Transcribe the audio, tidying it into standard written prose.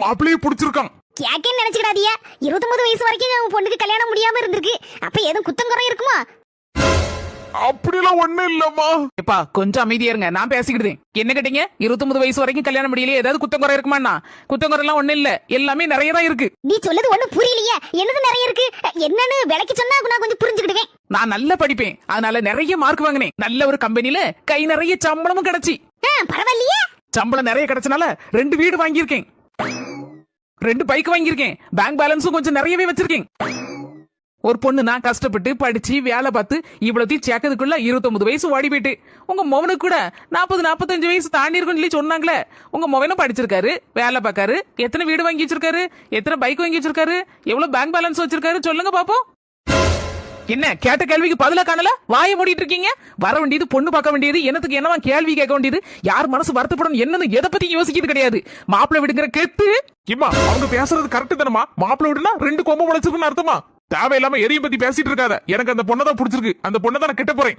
மாப்பிள்ளையே பிடிச்சிருக்கான். கேக்கேன்னு நினைச்சுக்கிடாதியா. 29 வயசு வரைக்கும் உன் பொண்ணுக்கு கல்யாணம் முடியாம இருந்திருக்கு. அப்ப எதுவும் குத்தம் குறை இருக்குமா? அப்படிலாம் ஒண்ணும் இல்லம்மா. எப்பா கொஞ்சம் அமைதியா இருங்க, நான் பேசிக்கிட்டேன். என்ன கேட்டீங்க? 29 வயசு வரைக்கும் கல்யாணம் முடியலையே, ஏதாவது குத்தம் குறை இருக்குமாண்ணா? குத்தம் குறை எல்லாம் ஒண்ணும் இல்ல, எல்லாமே நிறைய தான் இருக்கு. நீ சொல்லுது ஒண்ணு புரியலையே. என்னது நிறைய இருக்கு? என்னன்னு விலைக்கு சொன்னா நான் கொஞ்சம் புரிஞ்சுக்கிடுவேன். நான் நல்லா படிப்பேன், அதனால நிறைய மார்க் வாங்கினேன். நல்ல ஒரு கம்பெனில கை நிறைய சம்பளமும் கிடைச்சி. பரவாயில்லையே. சம்பளம் நிறைய கிடைச்சனால 2 வீடு வாங்கியிருக்கேன், 2 பைக் வாங்கியிருக்கேன், பேங்க் பேலன்ஸும் கொஞ்சம் நிறையவே வச்சிருக்கேன். ஒரு பொண்ணு நான் கஷ்டப்பட்டு படிச்சு வேலை பார்த்து இவ்வளத்தையும் சேர்க்கறதுக்குள்ள 29 வயசு ஓடி போயிட்டு. உங்க மொவனுக்கு கூட 40-45 வயசு தாண்டி இருக்குன்னு சொல்லி சொன்னாங்களே. உங்க மொவனும் படிச்சிருக்காரு, வேலை பார்க்காரு, எத்தனை வீடு வாங்கி வச்சிருக்காரு, எத்தனை பைக் வாங்கி வச்சிருக்காரு, எவ்வளவு பேங்க் பேலன்ஸ் வச்சிருக்காரு சொல்லுங்க பாப்போம். என்ன கேட்ட கேள்விக்கு பதிலா காணல? வாயை மூடிட்டு இருக்கீங்க. வர வேண்டியது பொண்ணு பார்க்க வேண்டியது, என்னத்துக்கு என்னவா கேள்வி கேட்க வேண்டியது? யார் மனசு வருத்தப்படும் என்னன்னு எதை பத்தி யோசிக்கிறது கிடையாது. மாப்பிள்ளை விடுங்கிற கேட்டு இம்மா அவங்க பேசுறது கரெக்ட் தானமா? மாப்பிள்ளை விடுனா 2 கொம்பு முளைச்சிருக்குன்னு அர்த்தமா? தேவையில்லாம எதையும் பத்தி பேசிட்டு இருக்காத. எனக்கு அந்த பொண்ணை தான் பிடிச்சிருக்கு, அந்த பொண்ணை தான் நான் கிட்ட போறேன்.